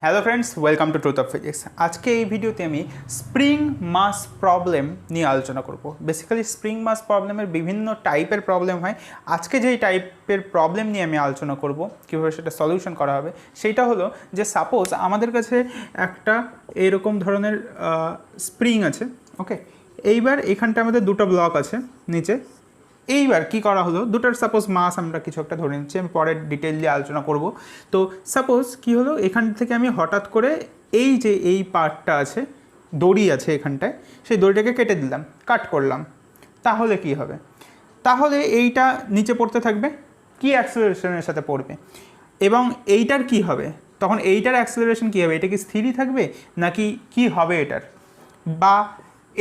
Hello friends, welcome to truth of physics. আজকে এই ভিডিওতে আমি স্প্রিং মাস প্রবলেম নিয়ে আলোচনা করব। বেসিক্যালি স্প্রিং মাস প্রবলেমের বিভিন্ন টাইপের প্রবলেম হয়। আজকে যেই টাইপের প্রবলেম নিয়ে আমি আলোচনা করব, কীভাবে সেটা সলিউশন করা হবে, সেইটা হলো যে সাপোজ আমাদের কাছে একটা এরকম ধরনের স্প্রিং আছে, ওকে। এইবার এখানটা আমাদের দুটো ব্লক আছে নিচে। এইবার কি করা হলো, দুটার সাপোজ মাস আমরা কিছু একটা ধরে নিচ্ছি, আমি পরে ডিটেইলি আলোচনা করব। তো সাপোজ কি হলো, এখান থেকে আমি হঠাৎ করে এই যে এই পার্টটা আছে, দড়ি আছে এখানটায়, সেই দড়িটাকে কেটে দিলাম, কাট করলাম। তাহলে কি হবে? তাহলে এইটা নিচে পড়তে থাকবে, কি অ্যাক্সেলারেশনের সাথে পড়বে, এবং এইটার কি হবে তখন? এইটার অ্যাক্সেলারেশন কী হবে? এটা কি স্থিরই থাকবে নাকি কি হবে এটার? বা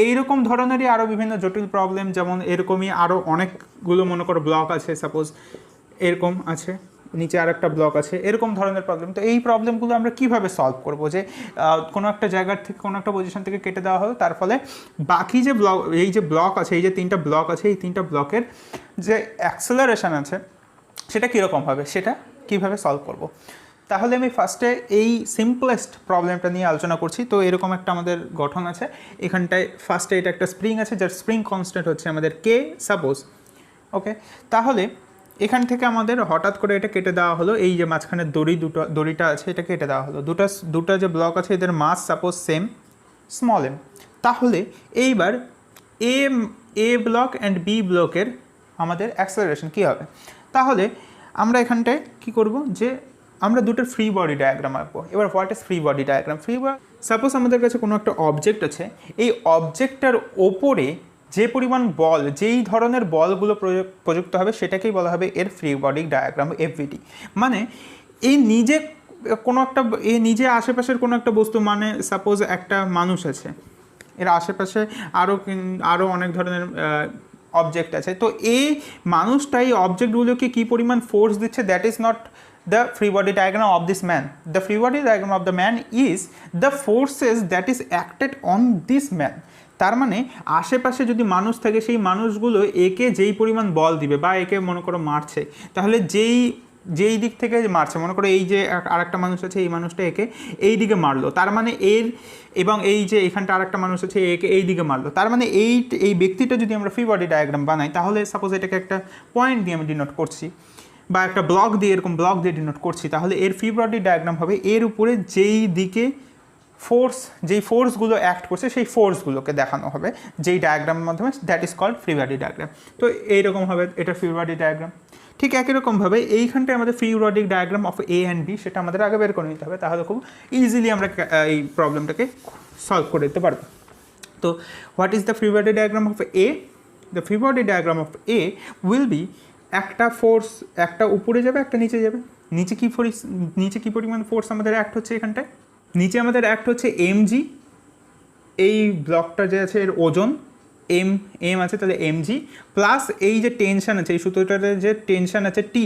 এইরকম ধরনেরই আরও বিভিন্ন জটিল প্রবলেম, যেমন এরকমই আরও অনেকগুলো মনে করো ব্লক আছে, সাপোজ এরকম আছে, নিচে আর একটা ব্লক আছে, এরকম ধরনের প্রবলেম। তো এই প্রবলেমগুলো আমরা কীভাবে সলভ করব? যে কোনো একটা জায়গার থেকে কোনো একটা পজিশন থেকে কেটে দেওয়া হলো, তার ফলে বাকি যে ব্লক, এই যে ব্লক আছে, এই যে তিনটা ব্লক আছে, এই তিনটা ব্লকের যে অ্যাক্সেলারেশন আছে সেটা কীরকম হবে, সেটা কীভাবে সলভ করব। তাহলে আমি ফার্স্টে এই সিম্পলেস্ট প্রবলেমটা নিয়ে আলোচনা করছি। তো এরকম একটা আমাদের গঠন আছে, এখানটায় ফার্স্টে এটা একটা স্প্রিং আছে, যার স্প্রিং কনস্ট্যান্ট হচ্ছে আমাদের কে, সাপোজ, ওকে। তাহলে এখান থেকে আমাদের হঠাৎ করে এটা কেটে দেওয়া হলো, এই যে মাঝখানে দড়িটা আছে এটা কেটে দেওয়া হলো, দুটা যে ব্লক আছে এদের মাস সাপোজ সেম, স্মল এম। তাহলে এইবার এ ব্লক অ্যান্ড বি ব্লকের আমাদের অ্যাক্সেলারেশন কী হবে? তাহলে আমরা এখানটায় কী করব, যে আমরা দুটো ফ্রি বডি ডায়াগ্রাম আঁকবো। এবার what is free body diagram? Suppose আমাদের কাছে কোনো একটা অবজেক্ট আছে, এই অবজেক্টটার ওপরে যে পরিমাণ বল, যেই ধরনের বলগুলো প্রযুক্ত হবে সেটাকেই বলা হবে এর ফ্রি বডি ডায়াগ্রাম, এফবিডি। মানে এই নিজে আশেপাশের কোনো একটা বস্তু, মানে সাপোজ একটা মানুষ আছে, এর আশেপাশে আরও অনেক ধরনের অবজেক্ট আছে। তো এই মানুষটা এই অবজেক্টগুলোকে কী পরিমাণ ফোর্স দিচ্ছে, that is not the free body diagram of this man. The free body diagram of the man is the forces that is acted on this man. তার মানে আশেপাশে যদি মানুষ থাকে, সেই মানুষগুলো একে যেই পরিমাণ বল দিবে বা একে মনে করো মারছে, তাহলে যেই দিক থেকে মারছে, মনে করো এই যে আরেকটা মানুষ আছে, এই মানুষটা একে এই দিকে মারলো, তার মানে এবং এই যে এখানটা আরেকটা মানুষ আছে একে এই দিকে মারলো, তার মানে এই ব্যক্তিটা যদি আমরা ফ্রি বডি ডায়াগ্রাম বানাই, তাহলে সাপোজ এটাকে একটা পয়েন্ট দিয়ে আমি ডিনোট করছি বা একটা ব্লক দিয়ে, এরকম ব্লক দিয়ে ডিনোট করছি, তাহলে এর ফ্রি বডি ডায়াগ্রাম হবে এর উপরে যেই দিকে যেই ফোর্সগুলো অ্যাক্ট করছে সেই ফোর্সগুলোকে দেখানো হবে যেই ডায়াগ্রামের মাধ্যমে, that is called free body diagram. তো এইরকম হবে এটা ফ্রি বডি ডায়াগ্রাম। ঠিক একই রকমভাবে এইখানটায় আমাদের free body diagram of A and B, সেটা আমাদের আগে বের করে নিতে হবে, তাহলে খুব ইজিলি আমরা এই প্রবলেমটাকে সলভ করে দিতে পারবো। তো what is the free body diagram of A? The free body diagram of A will be, একটা ফোর্স, একটা উপরে যাবে, একটা নিচে যাবে। নিচে কি পরিমাণ ফোর্স আমাদের অ্যাক্ট হচ্ছে? এখানটায় নিচে আমাদের অ্যাক্ট হচ্ছে mg, এই ব্লকটা যে আছে এর ওজন এম আছে, তাহলে mg প্লাস এই যে টেনশন আছে, এই সুতোটাতে যে টেনশন আছে টি,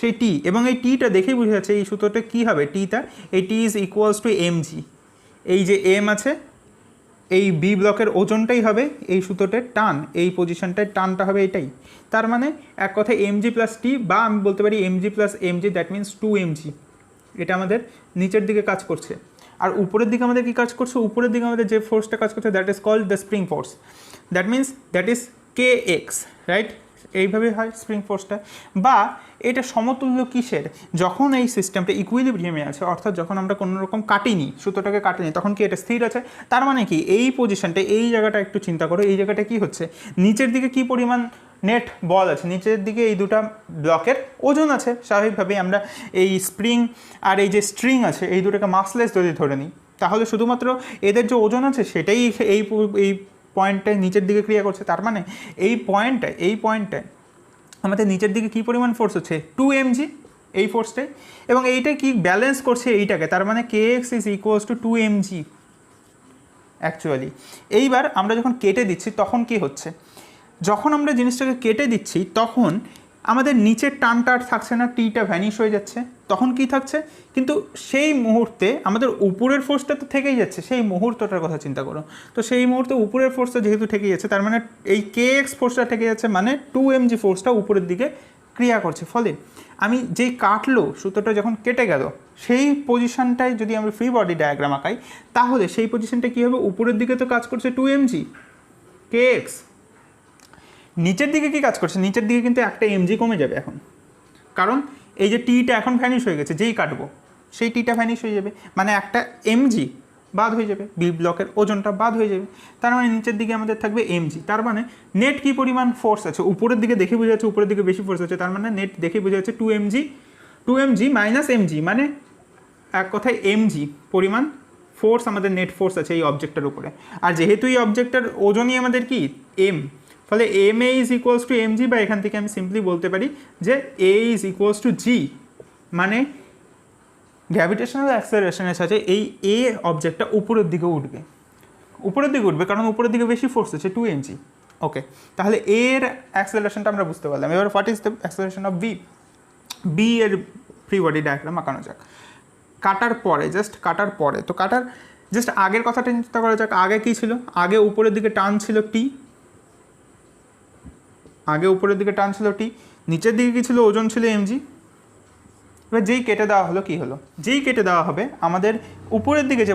সেই টি, এবং এই টিটা দেখেই বোঝা যাচ্ছে এই সুতোটা কী হবে, টিটা, এই টি ইজ ইকুয়ালস টু mg। এই যে এম আছে, এই বি ব্লকের ওজনটাই হবে এই সুতোটার টান, এই পজিশনটার টানটা হবে এটাই। তার মানে এক কথায় mg প্লাস টি, বা আমি বলতে পারি mg plus mg, that means 2mg। এটা আমাদের নিচের দিকে কাজ করছে। আর উপরের দিকে আমাদের কী কাজ করছে? উপরের দিকে আমাদের যে ফোর্সটা কাজ করছে, that is called the spring force, that means that is kx, right? এইভাবে হয় স্প্রিং ফোর্সটা। বা এটা সমতুল্য কিসের? যখন এই সিস্টেমটা ইকুইলিব্রিয়ামে আছে, অর্থাৎ যখন আমরা কোনো রকম সুতোটাকে কাটিনি, তখন কি এটা স্থির আছে। তার মানে কি এই পজিশনটা, এই জায়গাটা একটু চিন্তা করো, এই জায়গাটা কি হচ্ছে, নিচের দিকে কি পরিমাণ নেট বল আছে, নিচের দিকে এই দুটা ব্লকের ওজন আছে। স্বাভাবিকভাবেই আমরা এই স্প্রিং আর এই যে স্ট্রিং আছে, এই দুটোকে মাসলেস যদি ধরে নিই, তাহলে শুধুমাত্র এদের যে ওজন আছে সেটাই এই পয়েন্টটায় নিচের দিকে ক্রিয়া করছে। তার মানে এই পয়েন্টটায় আমাদের নিচের দিকে কী পরিমাণ ফোর্স হচ্ছে? 2mg, এই ফোর্সটাই, এবং এইটাই কি ব্যালেন্স করছে এইটাকে, তার মানে kx is equals to 2mg actually. এইবার আমরা যখন কেটে দিচ্ছি তখন কি হচ্ছে? যখন আমরা জিনিসটাকে কেটে দিচ্ছি তখন আমাদের নিচের টানটা আর থাকছে না, টিটা ভ্যানিশ হয়ে যাচ্ছে, তখন কি থাকছে? কিন্তু সেই মুহূর্তে আমাদের উপরের ফোর্সটা তো থেকেই যাচ্ছে, সেই মুহূর্তটার কথা চিন্তা করো। তো সেই মুহূর্তে উপরের ফোর্সটা যেহেতু থেকেই যাচ্ছে, তার মানে এই kx ফোর্সটা থেকে যাচ্ছে, মানে 2mg ফোর্সটা উপরের দিকে ক্রিয়া করছে। ফলে আমি যেই কাটলো সুতোটা যখন কেটে গেল সেই পজিশনটায় যদি আমি ফ্রি বডি ডায়াগ্রাম আঁকাই তাহলে সেই পজিশনটা কী হবে, উপরের দিকে তো কাজ করছে 2mg kx, নিচের দিকে কি কাজ করছে, নিচের দিকে কিন্তু একটা mg কমে যাবে এখন, কারণ এই যে টিটা এখন ভ্যানিশ হয়ে গেছে, যেই কাটবো সেই টিটা ভ্যানিশ হয়ে যাবে, মানে একটা mg বাদ হয়ে যাবে, বি ব্লকের ওজনটা বাদ হয়ে যাবে, তার মানে নিচের দিকে আমাদের থাকবে mg। তার মানে নেট কি পরিমাণ ফোর্স আছে, উপরের দিকে দেখে বোঝা যাচ্ছে উপরের দিকে বেশি ফোর্স আছে, তার মানে নেট দেখে বোঝা যাচ্ছে 2mg মাইনাস mg, মানে এক কথায় mg পরিমাণ ফোর্স আমাদের নেট ফোর্স আছে এই অবজেক্টটার উপরে। আর যেহেতু এই অবজেক্টটার ওজনই আমাদের কি m, ফলে ma is equals to mg, বা এখান থেকে আমি সিম্পলি বলতে পারি যে a is equals to g, মানে গ্র্যাভিটেশনাল অ্যাক্সেলারেশনের সাথে এই এ অবজেক্টটা উপরের দিকে উঠবে, কারণ উপরের দিকে বেশি ফোর্স আছে 2mg। ওকে, তাহলে এর অ্যাক্সেলারেশনটা আমরা বুঝতে পারলাম। এবার what is the acceleration of B এর ফ্রি বডি ডায়াগ্রাম আঁকানো যাক। কাটার পরে তো কাটার জাস্ট আগের কথাটা চিন্তা করা যাক। আগে কী ছিল, আগে উপরের দিকে টান ছিল টি, নিচের দিকে কী ছিল, ওজন ছিল mg। এবার যেই কেটে দেওয়া হলো কী হলো, যেই কেটে দেওয়া হবে আমাদের উপরের দিকে যে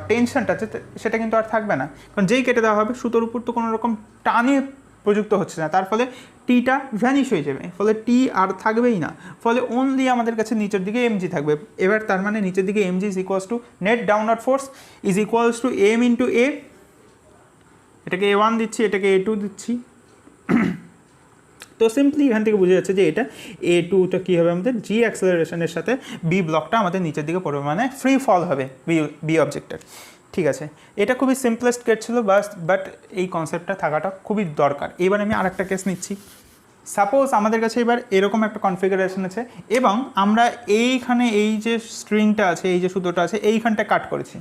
টেনশনটা আছে সেটা কিন্তু আর থাকবে না, কারণ যেই কেটে দেওয়া হবে সুতোর উপর তো কোনো রকম টানে প্রযুক্ত হচ্ছে না, তার ফলে টিটা ভ্যানিশ হয়ে যাবে, ফলে টি আর থাকবেই না, ফলে অনলি আমাদের কাছে নিচের দিকে mg থাকবে। এবার তার মানে নিচের দিকে mg is equals to net downward force is equals to m into a, এটাকে a1 দিচ্ছি, এটাকে a2 দিচ্ছি। তো সিম্পলি এখান থেকে বোঝা যাচ্ছে যে এটা a2টা কী হবে, আমাদের জি অ্যাক্সেলারেশনের সাথে বি ব্লকটা আমাদের নিচের দিকে পড়বে, মানে ফ্রি ফল হবে বি অবজেক্টের। ঠিক আছে, এটা খুবই সিম্পলেস্ট কেস ছিল, বাট এই কনসেপ্টটা থাকাটা খুবই দরকার। এবার আমি আরেকটা কেস নিচ্ছি। সাপোজ আমাদের কাছে এবার এরকম একটা কনফিগারেশন আছে এবং আমরা এইখানে এই যে স্ট্রিংটা আছে, এই যে সুতোটা আছে, এইখানটা কাট করেছি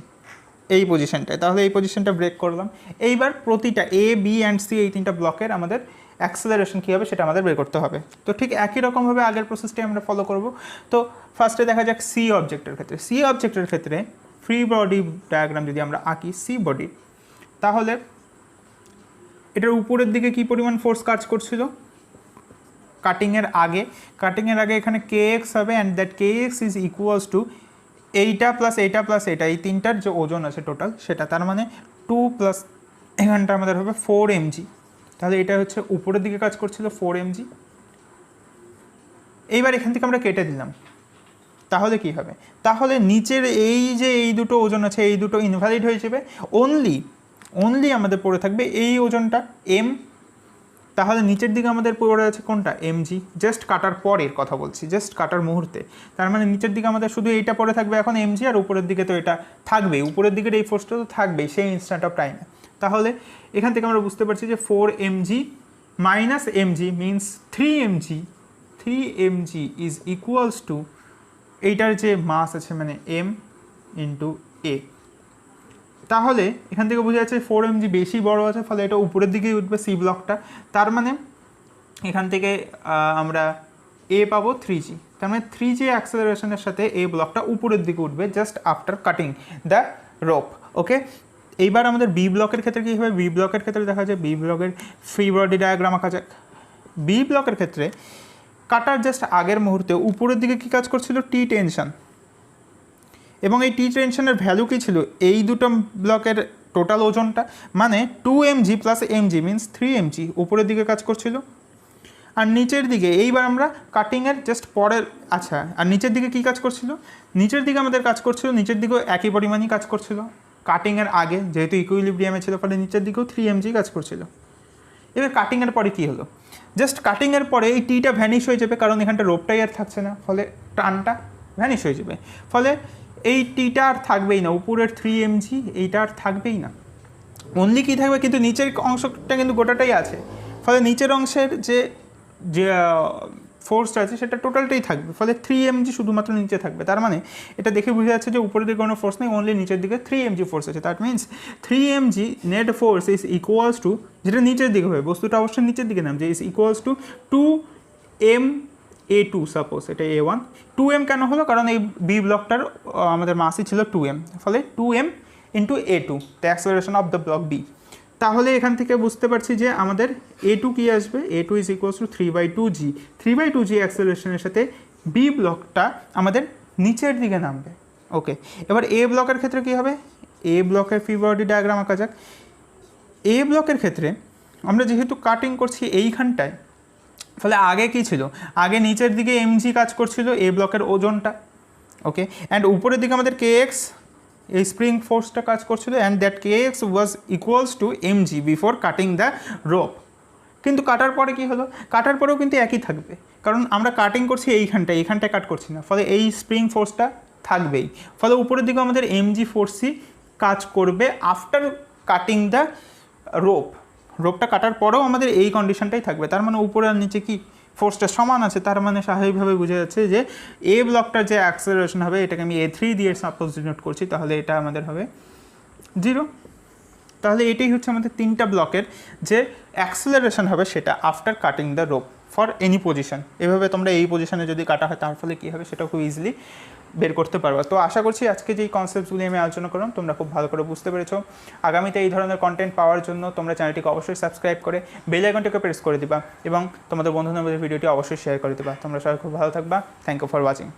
এই পজিশনটায়, তাহলে এই পজিশনটা ব্রেক করলাম। এইবার প্রতিটা এ বি অ্যান্ড সি এই তিনটা ব্লকের আমাদের অ্যাক্সেলারেশন কী হবে সেটা আমাদের বের করতে হবে। তো ঠিক একই রকমভাবে আগের প্রসেসটাই আমরা ফলো করব। তো ফার্স্টে দেখা যাক সি অবজেক্টের ক্ষেত্রে ফ্রি বডি ডায়াগ্রাম যদি আমরা আঁকি সি বডি, তাহলে এটার উপরের দিকে কী পরিমাণ ফোর্স কাজ করছিল কাটিংয়ের আগে এখানে kx হবে, and that kx is equals to এইটা প্লাস এইটা, এই তিনটার যে ওজন আছে টোটাল সেটা, তার মানে 2 প্লাস এখানটা আমাদের হবে 4mg। তাহলে এটা হচ্ছে উপরের দিকে কাজ করছিল 4mg। এইবার এখান থেকে আমরা কেটে দিলাম, তাহলে কি হবে, তাহলে নিচের এই যে এই দুটো ওজন আছে এই দুটো ইনভ্যালিড হয়ে যাবে, অনলি আমাদের পড়ে থাকবে এই ওজনটা m। তাহলে নিচের দিকে আমাদের পড়ে আছে কোনটা, mg, জাস্ট কাটার পরের কথা বলছি, জাস্ট কাটার মুহূর্তে। তার মানে নিচের দিকে আমাদের শুধু এইটা পড়ে থাকবে এখন mg, আর উপরের দিকে তো এটা থাকবেই, উপরের দিকের এই ফোর্সটা তো থাকবেই সেই ইনস্ট্যান্ট অফ টাইমে। তাহলে এখান থেকে আমরা বুঝতে পারছি যে 4mg minus mg means 3mg is equals to এইটার যে মাস আছে মানে m ইন্টু a। তাহলে এখান থেকে বোঝা যাচ্ছে 4mg বেশি বড় আছে, ফলে এটা উপরের দিকেই উঠবে সি ব্লকটা। তার মানে এখান থেকে আমরা a পাবো 3g, তার মানে 3g অ্যাক্সেলারেশনের সাথে a ব্লকটা উপরের দিকে উঠবে just after cutting the rope. Okay, এইবার আমাদের বি ব্লকের ক্ষেত্রে কী হবে, বি ব্লকের ক্ষেত্রে দেখা যায় বি ব্লকের ফ্রি বডি ডায়াগ্রাম আঁকা যাক। বি ব্লকের ক্ষেত্রে কাটার জাস্ট আগের মুহূর্তে উপরের দিকে কী কাজ করছিল, টি টেনশন, এবং এই টি টেনশনের ভ্যালু কী ছিল, এই দুটো ব্লকের টোটাল ওজনটা, মানে 2mg plus mg means 3mg উপরের দিকে কাজ করছিল। আর নিচের দিকে এইবার আমরা কাটিংয়ের জাস্ট পরের, আচ্ছা, আর নিচের দিকে কী কাজ করছিল, নিচের দিকে আমাদের কাজ করছিল, নিচের দিকেও একই পরিমাণই কাজ করছিল কাটিংয়ের আগে, যেহেতু ইকুইলিব্রিয়ামে ছিল, ফলে নিচের দিকেও 3mg কাজ করছিল। এবার কাটিংয়ের পরে কী হলো, জাস্ট কাটিংয়ের পরে এই টিটা ভ্যানিশ হয়ে যাবে, কারণ এখানটা রোপটাই আর থাকছে না, ফলে টানটা ভ্যানিশ হয়ে যাবে, ফলে এই টিটা আর থাকবেই না, উপরের 3mg এইটা আর থাকবেই না, অনলি কী থাকবে, কিন্তু নিচের অংশটা কিন্তু গোটাটাই আছে, ফলে নিচের অংশের যে ফোর্সটা আছে সেটা টোটালটাই থাকবে, ফলে 3mg শুধুমাত্র নিচে থাকবে। তার মানে এটা দেখে বোঝা যাচ্ছে যে উপরের দিকে কোনো ফোর্স নেই, অনলি নিচের দিকে 3mg ফোর্স আছে। That means 3mg net force is equals to, যেটা নিচের দিকে হবে, বস্তুটা অবশ্যই নিচের দিকে নাম, যে is equals to 2m a2, suppose এটা a1, 2m কেন হলো, কারণ এই বি ব্লকটার আমাদের মাসই ছিল 2m, ফলে 2m into a2 the acceleration of the block B. তাহলে এখান থেকে বুঝতে পারছি যে আমাদের a2 কী আসবে, a2 is equals to 3/2g অ্যাক্সেলারেশনের সাথে বি ব্লকটা আমাদের নিচের দিকে নামবে। ওকে, এবার এ ব্লকের ক্ষেত্রে কী হবে, এ ব্লকের ফ্রি বডি ডায়াগ্রাম আঁকা যাক। এ ব্লকের ক্ষেত্রে আমরা যেহেতু কাটিং করছি এইখানটায়, ফলে আগে কি ছিল, আগে নিচের দিকে এমজি কাজ করছিল এ ব্লকের ওজনটা। ওকে, অ্যান্ড উপরের দিকে আমাদের কে এক্স এই স্প্রিং ফোর্সটা কাজ করছিল, and that K x was equals to MG before cutting the rope. কিন্তু কাটার পরে কি হলো, কাটার পরেও কিন্তু একই থাকবে, কারণ আমরা কাটিং করছি এইখানটায় কাট করছি না, ফলে এই স্প্রিং ফোর্সটা থাকবেই। ফলে উপরের দিকে আমাদের এমজি ফোর্সই কাজ করবে আফটার কাটিং দ্য রোপটা কাটার পরেও আমাদের এই কন্ডিশনটাই থাকবে। তার মানে উপরে আর নিচে কি ফোর্সটা সমান আছে, তার মানে স্বাভাবিকভাবে বোঝা যাচ্ছে যে এ ব্লকটার যে অ্যাক্সেলারেশন হবে, এটাকে আমি A3 দিয়ে সাপোজ ডিনোট করছি, তাহলে এটা আমাদের হবে 0। তাহলে এটাই হচ্ছে আমাদের 3টা ব্লকের যে অ্যাক্সেলারেশন হবে সেটা after cutting the rope for any position. এভাবে তোমরা এই পজিশনে যদি কাটা হয় তার ফলে কী হবে সেটা খুব ইজিলি বের করতে পারবা। তো আশা করছি আজকে যেই কনসেপ্টগুলি আমি আলোচনা করলাম তোমরা খুব ভালো করে বুঝতে পেরেছো। আগামীতে এই ধরনের কন্টেন্ট পাওয়ার জন্য তোমরা চ্যানেলটিকে অবশ্যই সাবস্ক্রাইব করে বেল আইকনটিকে প্রেস করে দিবা এবং তোমাদের বন্ধুদের মধ্যে ভিডিওটি অবশ্যই শেয়ার করে দিবা। তোমরা সবাই খুব ভালো থাকবা। Thank you for watching.